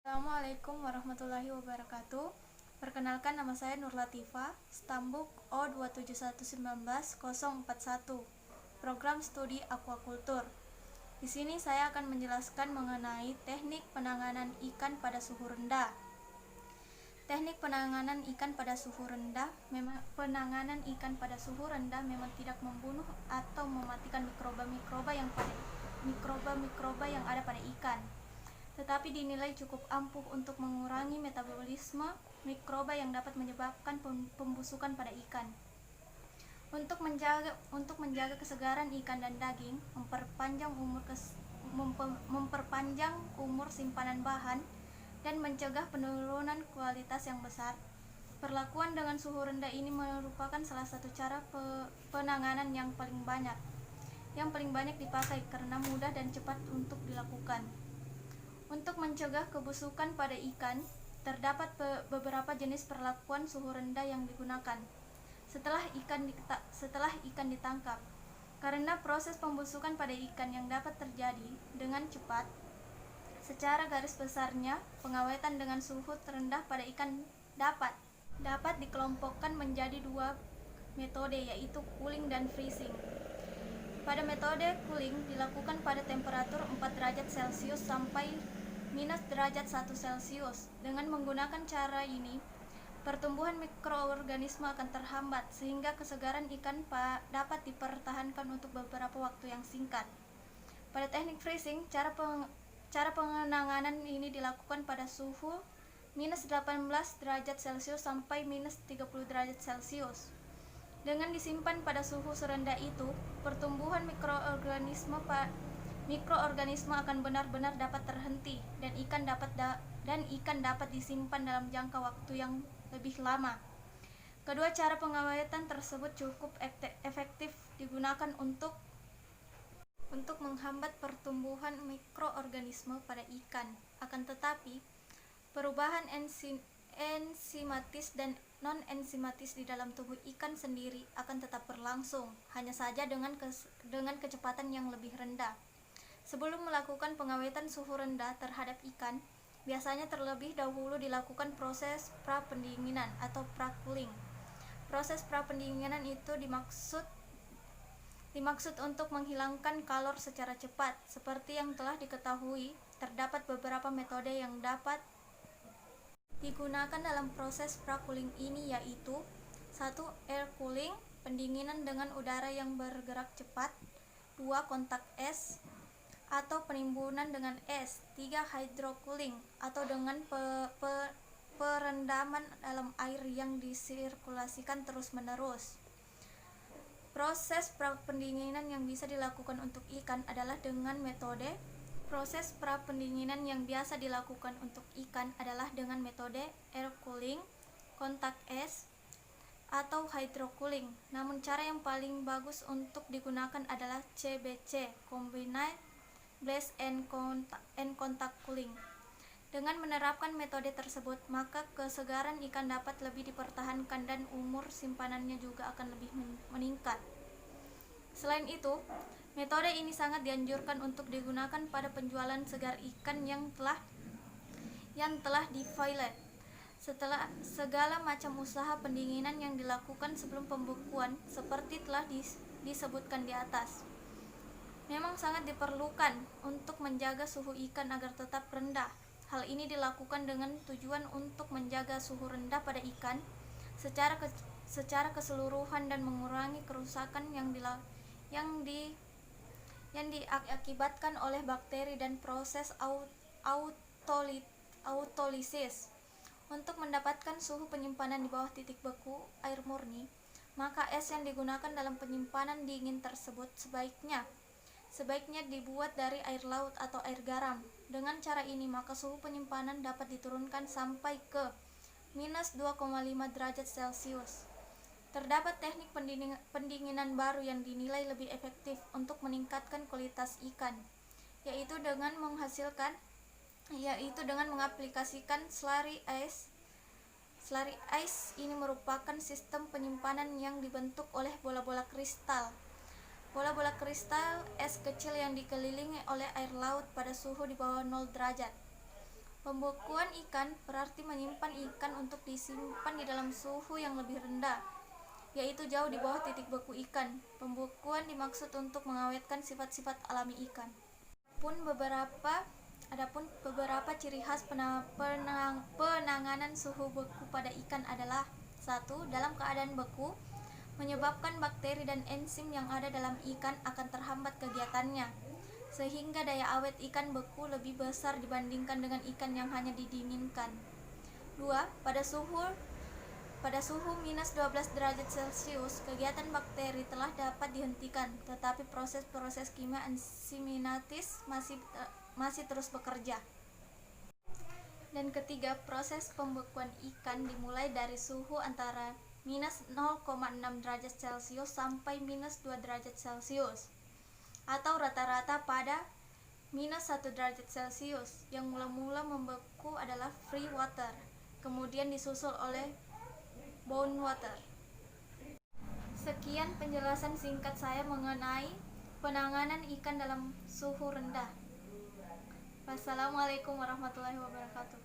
Assalamualaikum warahmatullahi wabarakatuh. Perkenalkan, nama saya Nur Latifa, Stambuk O271914041, Program Studi Aquacultur. Di sini saya akan menjelaskan mengenai teknik penanganan ikan pada suhu rendah. Teknik penanganan ikan pada suhu rendah memang tidak membunuh atau mematikan mikroba yang ada pada ikan, tetapi dinilai cukup ampuh untuk mengurangi metabolisme mikroba yang dapat menyebabkan pembusukan pada ikan. Untuk menjaga kesegaran ikan dan daging, memperpanjang umur simpanan bahan, dan mencegah penurunan kualitas yang besar, perlakuan dengan suhu rendah ini merupakan salah satu cara penanganan yang paling banyak dipakai karena mudah dan cepat untuk dilakukan. Untuk mencegah kebusukan pada ikan, terdapat beberapa jenis perlakuan suhu rendah yang digunakan setelah ikan ditangkap. Karena proses pembusukan pada ikan yang dapat terjadi dengan cepat, secara garis besarnya pengawetan dengan suhu terendah pada ikan dapat dikelompokkan menjadi dua metode, yaitu cooling dan freezing. Pada metode cooling dilakukan pada temperatur 4 derajat Celcius sampai minus derajat 1 Celcius. Dengan menggunakan cara ini, pertumbuhan mikroorganisme akan terhambat sehingga kesegaran ikan dapat dipertahankan untuk beberapa waktu yang singkat. Pada teknik freezing, cara penanganan ini dilakukan pada suhu minus 18 derajat Celcius sampai minus 30 derajat Celcius. Dengan disimpan pada suhu serendah itu, pertumbuhan mikroorganisme akan benar-benar dapat terhenti dan ikan dapat disimpan dalam jangka waktu yang lebih lama. Kedua cara pengawetan tersebut cukup efektif digunakan untuk menghambat pertumbuhan mikroorganisme pada ikan. Akan tetapi, perubahan enzimatis dan non-enzimatis di dalam tubuh ikan sendiri akan tetap berlangsung, hanya saja dengan kecepatan yang lebih rendah. Sebelum melakukan pengawetan suhu rendah terhadap ikan, biasanya terlebih dahulu dilakukan proses pra-pendinginan atau pra-cooling. Proses pra-pendinginan itu dimaksud untuk menghilangkan kalor secara cepat. Seperti yang telah diketahui, terdapat beberapa metode yang dapat digunakan dalam proses pra-cooling ini, yaitu 1. Air cooling, pendinginan dengan udara yang bergerak cepat. 2. Kontak es atau penimbunan dengan es. 3. Hydrocooling atau dengan perendaman dalam air yang disirkulasikan terus-menerus. Proses pra-pendinginan yang bisa dilakukan untuk ikan adalah dengan metode Proses pra-pendinginan yang biasa dilakukan untuk ikan adalah dengan metode air cooling, kontak es, atau hydrocooling. Namun cara yang paling bagus untuk digunakan adalah CBC, Combined Blast and Contact Cooling. Dengan menerapkan metode tersebut, maka kesegaran ikan dapat lebih dipertahankan dan umur simpanannya juga akan lebih meningkat. Selain itu, metode ini sangat dianjurkan untuk digunakan pada penjualan segar ikan yang telah di-fillet. Setelah segala macam usaha pendinginan yang dilakukan sebelum pembekuan seperti telah disebutkan di atas, memang sangat diperlukan untuk menjaga suhu ikan agar tetap rendah. Hal ini dilakukan dengan tujuan untuk menjaga suhu rendah pada ikan secara keseluruhan dan mengurangi kerusakan yang diakibatkan oleh bakteri dan proses autolisis. Untuk mendapatkan suhu penyimpanan di bawah titik beku air murni, maka es yang digunakan dalam penyimpanan dingin tersebut sebaiknya dibuat dari air laut atau air garam. Dengan cara ini, maka suhu penyimpanan dapat diturunkan sampai ke minus 2,5 derajat Celcius. Terdapat teknik pendinginan baru yang dinilai lebih efektif untuk meningkatkan kualitas ikan, yaitu dengan mengaplikasikan slurry ice. Slurry ice ini merupakan sistem penyimpanan yang dibentuk oleh bola-bola kristal. Bola-bola kristal es kecil yang dikelilingi oleh air laut pada suhu di bawah 0 derajat. Pembekuan ikan berarti menyimpan ikan untuk disimpan di dalam suhu yang lebih rendah, yaitu jauh di bawah titik beku ikan. Pembekuan dimaksud untuk mengawetkan sifat-sifat alami ikan. Adapun beberapa ciri khas penanganan suhu beku pada ikan adalah: 1. Dalam keadaan beku, menyebabkan bakteri dan enzim yang ada dalam ikan akan terhambat kegiatannya, sehingga daya awet ikan beku lebih besar dibandingkan dengan ikan yang hanya didinginkan. 2. Pada suhu minus 12 derajat Celcius, kegiatan bakteri telah dapat dihentikan, tetapi proses-proses kimia enziminatis masih terus bekerja. Dan ketiga, proses pembekuan ikan dimulai dari suhu antara minus 0,6 derajat Celcius sampai minus 2 derajat Celcius, atau rata-rata pada minus 1 derajat Celcius. Yang mula-mula membeku adalah free water, kemudian disusul oleh bound water. Sekian penjelasan singkat saya mengenai penanganan ikan dalam suhu rendah. Wassalamualaikum warahmatullahi wabarakatuh.